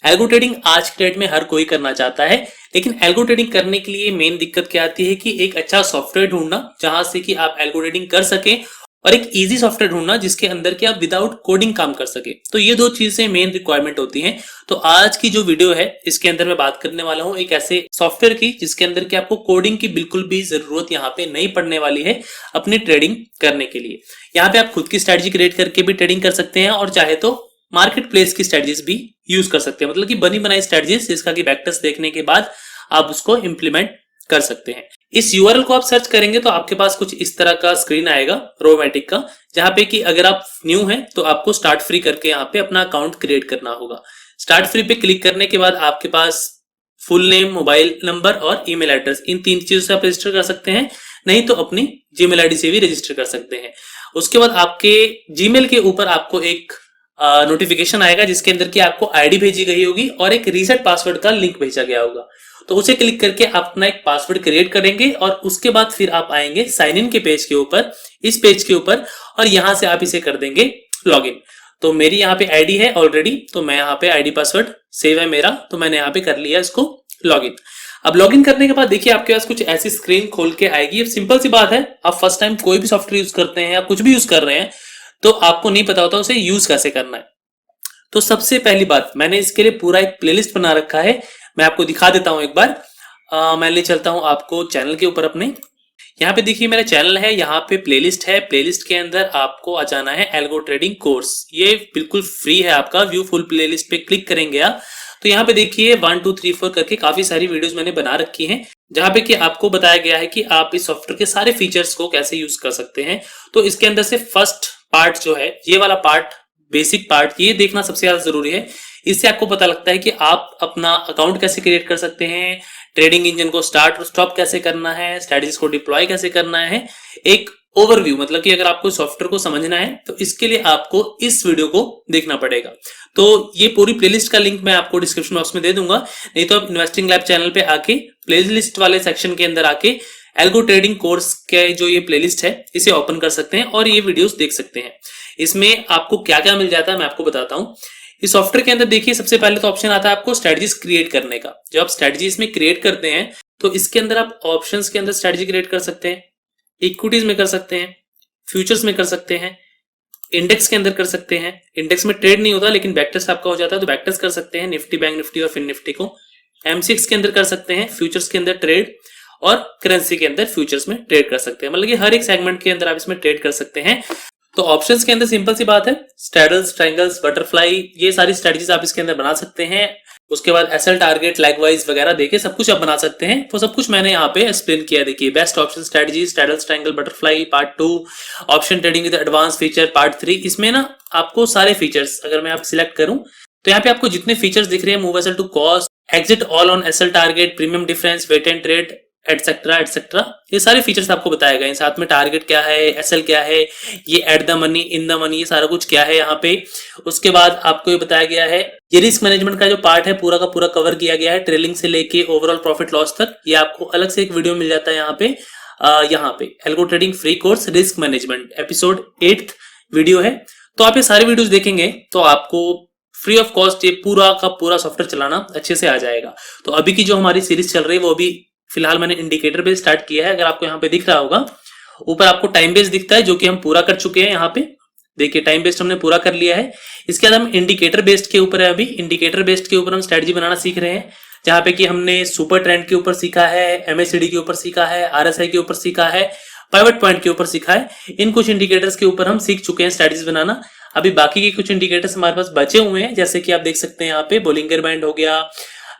Algo trading आज के date में हर कोई करना चाहता है, लेकिन एल्गो ट्रेडिंग करने के लिए मेन दिक्कत क्या आती है कि एक अच्छा सॉफ्टवेयर ढूंढना जहां से कि आप एल्गो ट्रेडिंग कर सकें, और एक इजी सॉफ्टवेयर ढूंढना जिसके अंदर कि आप विदाउट कोडिंग काम कर सके। तो ये दो चीजें मेन रिक्वायरमेंट होती हैं। तो आज की जो वीडियो है इसके अंदर मैं बात करने वाला हूं एक ऐसे सॉफ्टवेयर की जिसके अंदर कि आपको कोडिंग की बिल्कुल भी जरूरत यहाँ पे नहीं पड़ने वाली है अपनी ट्रेडिंग करने के लिए। यहाँ पे आप खुद की स्ट्रेटजी क्रिएट करके भी ट्रेडिंग कर सकते हैं और चाहे तो मार्केट प्लेस की स्ट्रेटजीज भी यूज कर सकते हैं, मतलब कि बनी बनाई स्ट्रेटजीज जिसका कि बैकटेस्ट देखने के बाद आप उसको इंप्लीमेंट कर सकते हैं। इस यूआरएल को आप सर्च करेंगे तो आपके पास कुछ इस तरह का स्क्रीन आएगा रोमैटिक का, जहां पे कि अगर आप न्यू हैं तो आपको स्टार्ट फ्री करके यहाँ पे अपना अकाउंट क्रिएट करना होगा। स्टार्ट फ्री पे क्लिक करने के बाद आपके पास फुल नेम, मोबाइल नंबर और ईमेल एड्रेस, इन तीन चीजों से आप रजिस्टर कर सकते हैं, नहीं तो अपनी जीमेल आईडी से भी रजिस्टर कर सकते हैं। उसके बाद आपके जीमेल के ऊपर आपको एक नोटिफिकेशन आएगा जिसके अंदर की आपको आईडी भेजी गई होगी और एक रीसेट पासवर्ड का लिंक भेजा गया होगा। तो उसे क्लिक करके आप अपना एक पासवर्ड क्रिएट करेंगे और उसके बाद फिर आप आएंगे साइन इन के पेज के ऊपर, इस पेज के ऊपर, और यहां से आप इसे कर देंगे लॉगिन। तो मेरी यहाँ पे आईडी है ऑलरेडी, तो मैं यहाँ पे आईडी पासवर्ड सेव है मेरा, तो मैंने यहाँ पे कर लिया इसको लॉगिन। अब लॉगिन करने के बाद देखिए आपके पास कुछ ऐसी स्क्रीन खोल के आएगी। अब सिंपल सी बात है, आप फर्स्ट टाइम कोई भी सॉफ्टवेयर यूज करते हैं या कुछ भी यूज कर रहे हैं तो आपको नहीं पता होता उसे यूज कैसे करना है। तो सबसे पहली बात, मैंने इसके लिए पूरा एक प्लेलिस्ट बना रखा है, मैं आपको दिखा देता हूं एक बार। मैं ले चलता हूं आपको चैनल के ऊपर अपने। यहाँ पे देखिए मेरा चैनल है, यहाँ पे प्लेलिस्ट है, प्लेलिस्ट के अंदर आपको आ जाना है एल्गो ट्रेडिंग कोर्स। ये बिल्कुल फ्री है आपका। व्यू फुल प्लेलिस्ट पे क्लिक करेंगे आप तो यहाँ पे देखिए 1 2 3 4 करके काफी सारी वीडियोस मैंने बना रखी हैं, जहां पे कि आपको बताया गया है कि आप इस सॉफ्टवेयर के सारे फीचर्स को कैसे यूज कर सकते हैं। तो इसके अंदर से फर्स्ट पार्ट जो है, ये वाला पार्ट, बेसिक पार्ट, ये देखना सबसे ज्यादा जरूरी है। इससे आपको पता लगता है कि आप अपना अकाउंट कैसे क्रिएट कर सकते हैं, ट्रेडिंग इंजन को स्टार्ट और स्टॉप कैसे करना है, स्ट्रेटजीज को डिप्लॉय कैसे करना है, एक ओवरव्यू। मतलब कि अगर आपको सॉफ्टवेयर को समझना है तो इसके लिए आपको इस वीडियो को देखना पड़ेगा। तो ये पूरी प्लेलिस्ट का लिंक मैं आपको डिस्क्रिप्शन बॉक्स में दे दूंगा, नहीं तो आप इन्वेस्टिंग लैब चैनल पे आके प्लेलिस्ट वाले सेक्शन के अंदर आके एल्गो ट्रेडिंग कोर्स के जो ये प्लेलिस्ट है इसे ओपन कर सकते हैं और ये वीडियोस देख सकते हैं। इसमें आपको क्या क्या मिल जाता है मैं आपको बताता हूं। इस सॉफ्टवेयर के अंदर देखिए सबसे पहले तो ऑप्शन आता है आपको स्ट्रेटजीज क्रिएट करने का। जब आप स्ट्रेटजी इसमें क्रिएट करते हैं तो इसके अंदर आप ऑप्शंस के अंदर स्ट्रेटजी क्रिएट कर सकते हैं, इक्विटीज में कर सकते हैं, फ्यूचर्स में कर सकते हैं, इंडेक्स के अंदर कर सकते हैं। इंडेक्स में ट्रेड नहीं होता लेकिन बैकटेस्ट आपका हो जाता है, तो बैकटेस्ट कर सकते हैं, निफ्टी, बैंक निफ्टी और फिन निफ्टी को। M6 के अंदर कर सकते हैं, फ्यूचर्स के अंदर ट्रेड, और करेंसी के अंदर फ्यूचर्स में ट्रेड कर सकते हैं। मतलब कि हर एक सेगमेंट के अंदर आप इसमें ट्रेड कर सकते हैं। तो ऑप्शंस के अंदर सिंपल सी बात है, स्ट्रैडल्स, ट्रायंगल्स, बटरफ्लाई, ये सारी स्ट्रेटजीज आप इसके अंदर बना सकते हैं। उसके बाद एसएल टारगेट, लैगवाइज वगैरह देके सब कुछ आप बना सकते हैं। तो सब कुछ मैंने यहाँ पे एक्सप्लेन किया। देखिए best option strategies, straddles, triangle, butterfly part 2, option trading with advance feature part 3। इसमें ना आपको सारे फीचर्स अगर मैं आप सिलेक्ट करूं तो यहाँ पे आपको जितने फीचर्स दिख रहे हैं, move SL to cost, exit all on SL target, premium difference, wait and trade, etcetera etcetera, ये सारे फीचर्स आपको बताए गए हैं। साथ में टारगेट क्या है, एसएल क्या है, ये at the money, in the money, ये सारा कुछ क्या है यहाँ पे। उसके बाद आपको ये बताया गया है, ये रिस्क मैनेजमेंट का जो पार्ट है पूरा का पूरा कवर किया गया है, ट्रेलिंग से लेके ओवरऑल प्रॉफिट लॉस तक। ये आपको अलग से एक वीडियो मिल जाता है यहाँ पे algo trading free course risk management episode 8 video है। तो आप ये सारे वीडियोस देखेंगे तो आपको फ्री ऑफ कॉस्ट ये पूरा का पूरा सॉफ्टवेयर चलाना अच्छे से आ जाएगा। तो अभी की जो हमारी सीरीज चल रही है वो अभी फिलहाल मैंने इंडिकेटर बेस स्टार्ट किया है। अगर आपको यहाँ पे दिख रहा होगा ऊपर आपको टाइम बेस दिखता है, जो कि हम पूरा कर चुके हैं। यहाँ पे देखिए टाइम बेस्ड हमने पूरा कर लिया है। इसके बाद हम इंडिकेटर बेस्ड के ऊपर है। अभी इंडिकेटर बेस्ड के ऊपर हम स्ट्रेटजी बनाना सीख रहे हैं, जहां पे कि हमने सुपर ट्रेंड के ऊपर सीखा है, MACD के ऊपर सीखा है, RSI के ऊपर सीखा है, पाइवट पॉइंट के ऊपर सीखा है। इन कुछ इंडिकेटर्स के ऊपर हम सीख चुके हैं स्ट्रेटजीज बनाना। अभी बाकी के कुछ इंडिकेटर्स हमारे पास बचे हुए हैं, जैसे कि आप देख सकते हैं यहाँ पे बोलिंगर बैंड हो गया,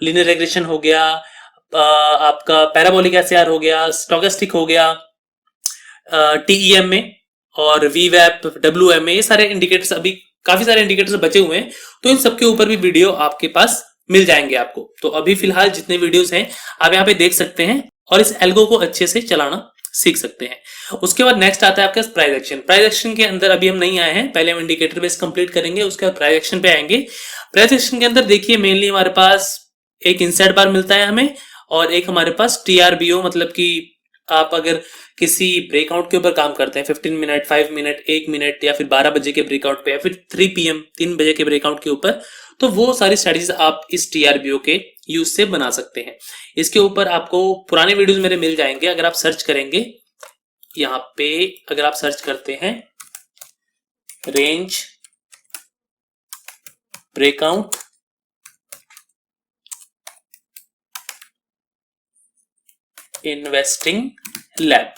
लीनियर रेग्रेशन हो गया, आपका पैराबोलिक SAR हो गया, स्टोकेस्टिक हो गया, TEM में, और VWAP, WM, ये सारे इंडिकेटर्स, अभी काफी सारे इंडिकेटर्स बचे हुए हैं। तो इन सबके ऊपर भी वीडियो आपके पास मिल जाएंगे आपको। तो अभी फिलहाल जितने वीडियोस हैं आप यहाँ पे देख सकते हैं और इस एल्गो को अच्छे से चलाना सीख सकते हैं। उसके बाद नेक्स्ट आता है आपके पास प्राइस एक्शन। प्राइस एक्शन के अंदर अभी हम नहीं आए हैं, पहले हम इंडिकेटर बेस कंप्लीट करेंगे, उसके बाद प्राइस एक्शन पे आएंगे। प्राइस एक्शन के अंदर देखिए मेनली हमारे पास एक इनसाइड बार मिलता है हमें, और एक हमारे पास TRBO, मतलब कि आप अगर किसी ब्रेकआउट के ऊपर काम करते हैं 15 मिनट, 5 मिनट, 1 मिनट, या फिर 12 बजे के ब्रेकआउट पे, या फिर 3 PM 3 बजे के ब्रेकआउट के ऊपर, तो वो सारी स्ट्रेटजीज आप इस TRBO के यूज से बना सकते हैं। इसके ऊपर आपको पुराने वीडियोस मेरे मिल जाएंगे, अगर आप सर्च करेंगे यहाँ पे, अगर आप सर्च करते हैं रेंज ब्रेकआउट इन्वेस्टिंग लैब,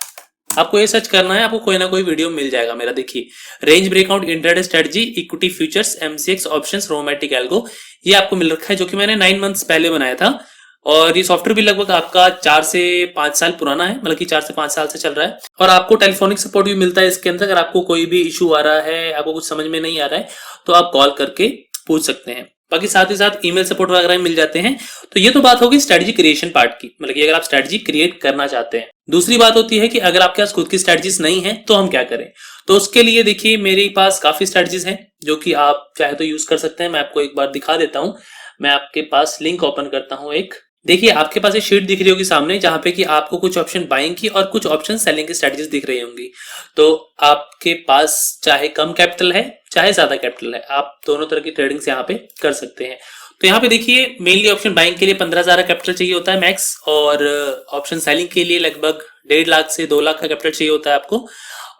आपको ये सर्च करना है, आपको कोई ना कोई वीडियो मिल जाएगा मेरा। देखिए, range breakout intraday strategy, equity futures, MCX options, rheumatic algo, ये आपको मिल रखा है, जो कि मैंने 9 मंथ्स पहले बनाया था। और ये सॉफ्टवेयर भी लगभग आपका 4 से 5 साल पुराना है, मतलब कि 4 से 5 साल से चल रहा है। और आपको टेलीफोनिक सपोर्ट भी मिलता है इसके अंदर। अगर आपको कोई भी इशू आ रहा है, आपको कुछ समझ में नहीं आ रहा है, तो आप कॉल करके पूछ सकते हैं। बाकी साथ ही साथ ईमेल सपोर्ट वगैरह मिल जाते हैं। तो ये तो बात होगी स्ट्रेटजी क्रिएशन पार्ट की, मतलब कि अगर आप स्ट्रेटजी क्रिएट करना चाहते हैं। दूसरी बात होती है कि अगर आपके पास खुद की स्ट्रेटजीज नहीं है तो हम क्या करें। तो उसके लिए देखिए, मेरे पास काफी स्ट्रेटजीज हैं जो कि आप चाहे तो यूज कर सकते हैं। मैं आपको एक बार दिखा देता हूं। मैं आपके पास लिंक ओपन करता हूं एक। देखिए, आपके पास एक शीट दिख रही होगी सामने, जहां पे कि आपको कुछ ऑप्शन बाइंग की और कुछ ऑप्शन सेलिंग की स्ट्रेटजीज दिख रही होंगी। तो आपके पास चाहे कम कैपिटल है चाहे ज्यादा कैपिटल है, आप दोनों तरह की ट्रेडिंग्स यहाँ पे कर सकते हैं। तो यहाँ पे देखिए, मेनली ऑप्शन बाइंग के लिए 15,000 कैपिटल चाहिए होता है मैक्स, और ऑप्शन सेलिंग के लिए लगभग 1.5 लाख से 2 लाख का कैपिटल चाहिए होता है आपको।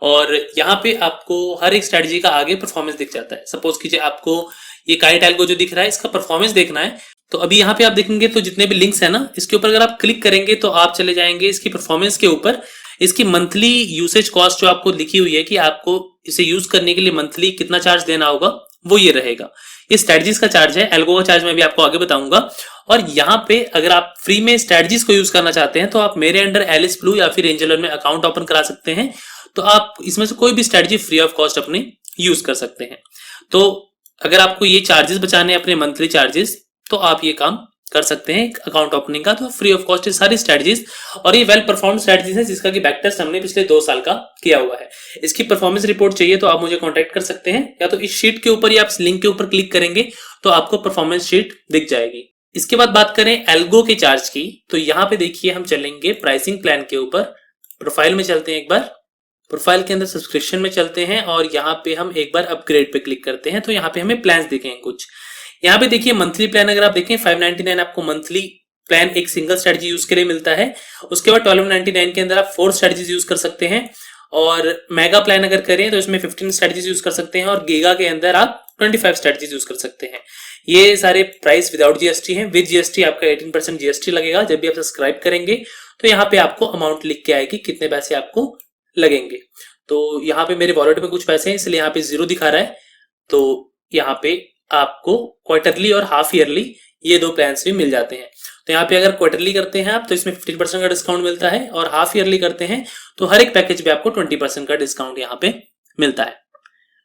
और यहाँ पे आपको हर एक स्ट्रेटजी का आगे परफॉर्मेंस दिख जाता है। सपोज कीजिए आपको ये काइट एल्गो जो दिख रहा है, इसका परफॉर्मेंस देखना है। तो अभी यहाँ पे आप देखेंगे तो जितने भी लिंक्स है ना, इसके ऊपर अगर आप क्लिक करेंगे तो आप चले जाएंगे इसकी परफॉर्मेंस के ऊपर। इसकी मंथली यूसेज कॉस्ट जो आपको लिखी हुई है कि आपको इसे यूज करने के लिए मंथली कितना चार्ज देना होगा, वो ये रहेगा। ये स्ट्रेटजीज का चार्ज है, एल्गो का चार्ज मैं भी आपको आगे बताऊंगा। और यहाँ पे अगर आप फ्री में स्ट्रेटजीज को यूज करना चाहते हैं तो आप मेरे अंडर एलिस ब्लू या फिर एंजल वन में अकाउंट ओपन करा सकते हैं। तो आप इसमें से कोई भी स्ट्रेटजी फ्री ऑफ कॉस्ट अपने यूज कर सकते हैं। तो अगर आपको ये चार्जेस बचाने हैं अपने मंथली चार्जेस, तो आप ये काम कर सकते हैं अकाउंट ओपनिंग का। तो फ्री ऑफ कॉस्ट है सारी स्ट्रेटजीज, और ये वेल परफॉर्म स्ट्रेटजीज है, जिसका कि बैक टेस्ट हमने पिछले 2 साल का किया हुआ है। इसकी परफॉर्मेंस रिपोर्ट चाहिए तो आप मुझे कांटेक्ट कर सकते हैं, या तो इस शीट के ऊपर या आप लिंक के ऊपर क्लिक करेंगे तो आपको परफॉर्मेंस शीट दिख जाएगी। इसके बाद बात करें एल्गो के चार्ज की, तो यहाँ पे देखिए हम चलेंगे प्राइसिंग प्लान के ऊपर। प्रोफाइल में चलते हैं, एक बार प्रोफाइल के अंदर सब्सक्रिप्शन में चलते हैं, और यहाँ पे हम एक बार अपग्रेड पे क्लिक करते हैं। तो यहाँ पे हमें प्लान्स दिखेंगे कुछ। यहाँ पे देखिए मंथली प्लान अगर आप देखें 599 आपको मंथली प्लान एक सिंगल स्ट्रेटजी यूज के लिए मिलता है। उसके बाद 1299 के अंदर आप 4 स्ट्रेटजीज यूज कर सकते हैं। और मेगा प्लान अगर करें तो इसमें 15 स्ट्रेटजीज यूज कर सकते हैं, और गीगा के अंदर आप 25 स्ट्रेटजीज यूज कर सकते हैं। ये सारे प्राइस विदाउट जीएसटी हैं। विद जीएसटी आपका 18% जीएसटी लगेगा जब भी आप सब्सक्राइब करेंगे। तो यहाँ पे आपको अमाउंट लिख के आएगी कितने पैसे आपको लगेंगे। तो यहाँ पे मेरे वॉलेट में कुछ पैसे हैं, इसलिए यहाँ पे 0 दिखा रहा है। तो यहाँ पे आपको क्वार्टरली और हाफ ईयरली ये 2 प्लान्स भी मिल जाते हैं। तो यहाँ पे अगर क्वार्टरली करते हैं आप तो इसमें 15% का डिस्काउंट मिलता है, और हाफ ईयरली करते हैं तो हर एक पैकेज पे आपको 20% का डिस्काउंट यहाँ पे मिलता है।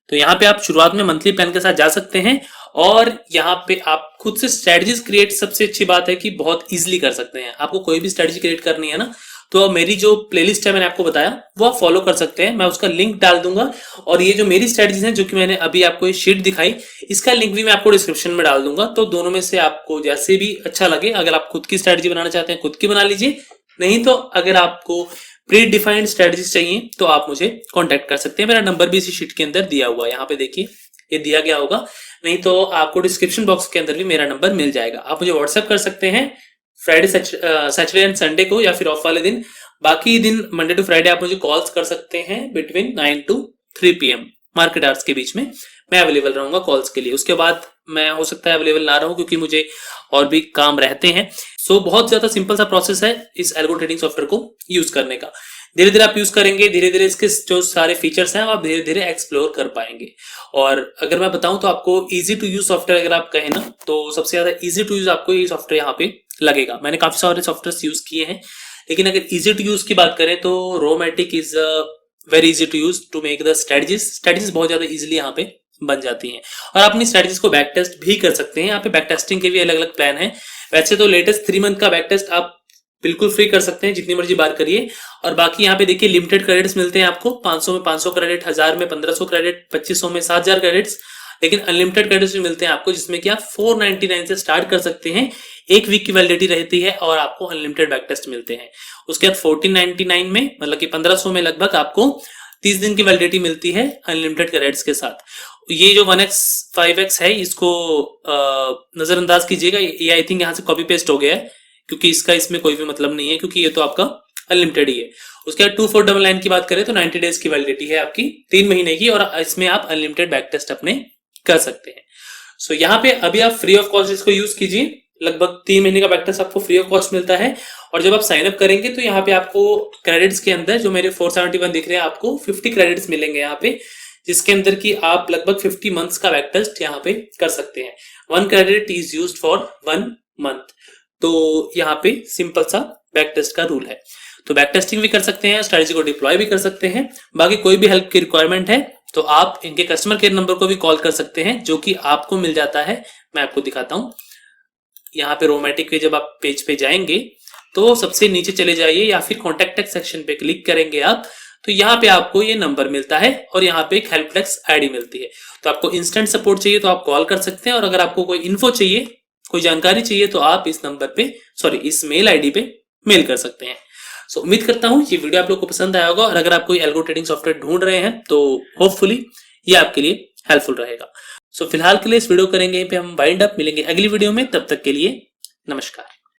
तो यहाँ पे आप शुरुआत में मंथली प्लान के साथ जा सकते हैं, और यहाँ पे आप खुद से स्ट्रेटजीज क्रिएट, सबसे अच्छी बात है कि बहुत इजीली कर सकते हैं। आपको कोई भी स्ट्रेटजी क्रिएट करनी है ना, तो मेरी जो प्लेलिस्ट है मैंने आपको बताया वो आप फॉलो कर सकते हैं। मैं उसका लिंक डाल दूंगा, और ये जो मेरी स्ट्रेटजीज हैं जो कि मैंने अभी आपको ये शीट दिखाई, इसका लिंक भी मैं आपको डिस्क्रिप्शन में डाल दूंगा। तो दोनों में से आपको जैसे भी अच्छा लगे, अगर आप खुद की स्ट्रेटजी बनाना चाहते हैं खुद की बना लीजिए, नहीं तो अगर आपको प्री डिफाइंड स्ट्रेटजीज चाहिए तो आप मुझे कांटेक्ट कर सकते हैं। मेरा नंबर भी इसी शीट के अंदर दिया हुआ है, यहाँ पे देखिए ये दिया गया होगा, नहीं तो आपको डिस्क्रिप्शन बॉक्स के अंदर भी मेरा नंबर मिल जाएगा। आप मुझे व्हाट्सएप कर सकते हैं फ्राइडे, सैटरडे एंड संडे को, या फिर ऑफ वाले दिन। बाकी दिन मंडे टू फ्राइडे आप मुझे कॉल्स कर सकते हैं between 9 to 3 PM market hours के बीच में मैं अवेलेबल रहूंगा कॉल्स के लिए। उसके बाद मैं हो सकता है अवेलेबल ना रहूं, क्योंकि मुझे और भी काम रहते हैं। सो बहुत ज्यादा सिंपल सा प्रोसेस है इस एल्गो ट्रेडिंग सॉफ्टवेयर को यूज करने का। धीरे धीरे आप यूज करेंगे, धीरे धीरे इसके जो सारे फीचर्स हैं आप धीरे धीरे एक्सप्लोर कर पाएंगे। और अगर मैं बताऊं तो आपको इजी टू यूज सॉफ्टवेयर अगर आप कहें ना, तो सबसे ज्यादा इजी टू यूज आपको ये सॉफ्टवेयर यहाँ पे लगेगा। मैंने काफी सारे सॉफ्टवेयर यूज किए हैं, लेकिन अगर इजी टू यूज की बात करें तो रोमैटिक is very easy to use to make the strategies बहुत ज्यादा इजीली यहाँ पे बन जाती हैं। और आप अपनी स्ट्रेटजीज को बैक टेस्ट भी कर सकते हैं। यहाँ पे बैक टेस्टिंग के भी अलग अलग प्लान है। वैसे तो लेटेस्ट 3 मंथ का बैक टेस्ट आप बिल्कुल फ्री कर सकते हैं, जितनी मर्जी बार करिए। और बाकी यहाँ पे देखिए लिमिटेड क्रेडिट्स मिलते हैं आपको, 500 में 500 क्रेडिट, 1000 में 1500 क्रेडिट, 2500 में 7000 क्रेडिट्स। लेकिन अनलिमिटेड क्रेडिट्स भी मिलते हैं आपको, जिसमें कि आप 499 से स्टार्ट कर सकते हैं। 1 वीक की वैलिडिटी रहती है और आपको अनलिमिटेड बैक टेस्ट मिलते हैं। उसके बाद 1499 में, मतलब कि 1500 में लगभग आपको 30 दिन की वैलिडिटी मिलती है अनलिमिटेड क्रेडिट्स के साथ। ये जो 1x 5x है इसको नजरअंदाज कीजिएगा, ये आई थिंक यहाँ से कॉपी पेस्ट हो गया है, क्योंकि इसका इसमें कोई भी मतलब नहीं है, क्योंकि ये तो आपका अनलिमिटेड ही है। उसके बाद 2499 की बात करें तो 90 डेज की वैलिडिटी है आपकी, 3 महीने की, और इसमें आप अनलिमिटेड बैक टेस्ट अपने कर सकते हैं। सो यहाँ पे अभी आप फ्री ऑफ कॉस्ट इसको यूज कीजिए, लगभग 3 महीने का बैक टेस्ट आपको फ्री ऑफ कॉस्ट मिलता है। और जब आप साइन अप करेंगे तो यहाँ पे आपको क्रेडिट्स के अंदर जो मेरे 471 दिख रहे हैं, आपको 50 क्रेडिट्स मिलेंगे यहाँ पे, जिसके अंदर की आप लगभग 50 मंथ्स का बैक टेस्ट यहाँ पे कर सकते हैं। 1 credit is used for 1 month. तो यहाँ पे सिंपल सा बैक टेस्ट का रूल है। तो बैक टेस्टिंग भी कर सकते हैं, स्ट्रेटजी को डिप्लॉय भी कर सकते हैं। बाकी कोई भी हेल्प की रिक्वायरमेंट है तो आप इनके कस्टमर केयर नंबर को भी कॉल कर सकते हैं, जो कि आपको मिल जाता है। मैं आपको दिखाता हूं, यहाँ पे रोमैटिक के जब आप पेज पे जाएंगे तो सबसे नीचे चले जाइए या फिर कॉन्टेक्ट अस सेक्शन पे क्लिक करेंगे आप, तो यहाँ पे आपको ये नंबर मिलता है और यहाँ पे एक हेल्प डेस्क आईडी मिलती है। तो आपको इंस्टेंट सपोर्ट चाहिए तो आप कॉल कर सकते हैं, और अगर आपको कोई इन्फो चाहिए, कोई जानकारी चाहिए, तो आप इस नंबर पे इस मेल आईडी पे मेल कर सकते हैं। सो उम्मीद करता हूँ ये वीडियो आप लोग को पसंद आया होगा, और अगर आप कोई एल्गो ट्रेडिंग सॉफ्टवेयर ढूंढ रहे हैं तो होपफुली ये आपके लिए हेल्पफुल रहेगा। सो फिलहाल के लिए इस वीडियो करेंगे यहीं पे हम वाइंड अप, मिलेंगे अगली वीडियो में, तब तक के लिए नमस्कार।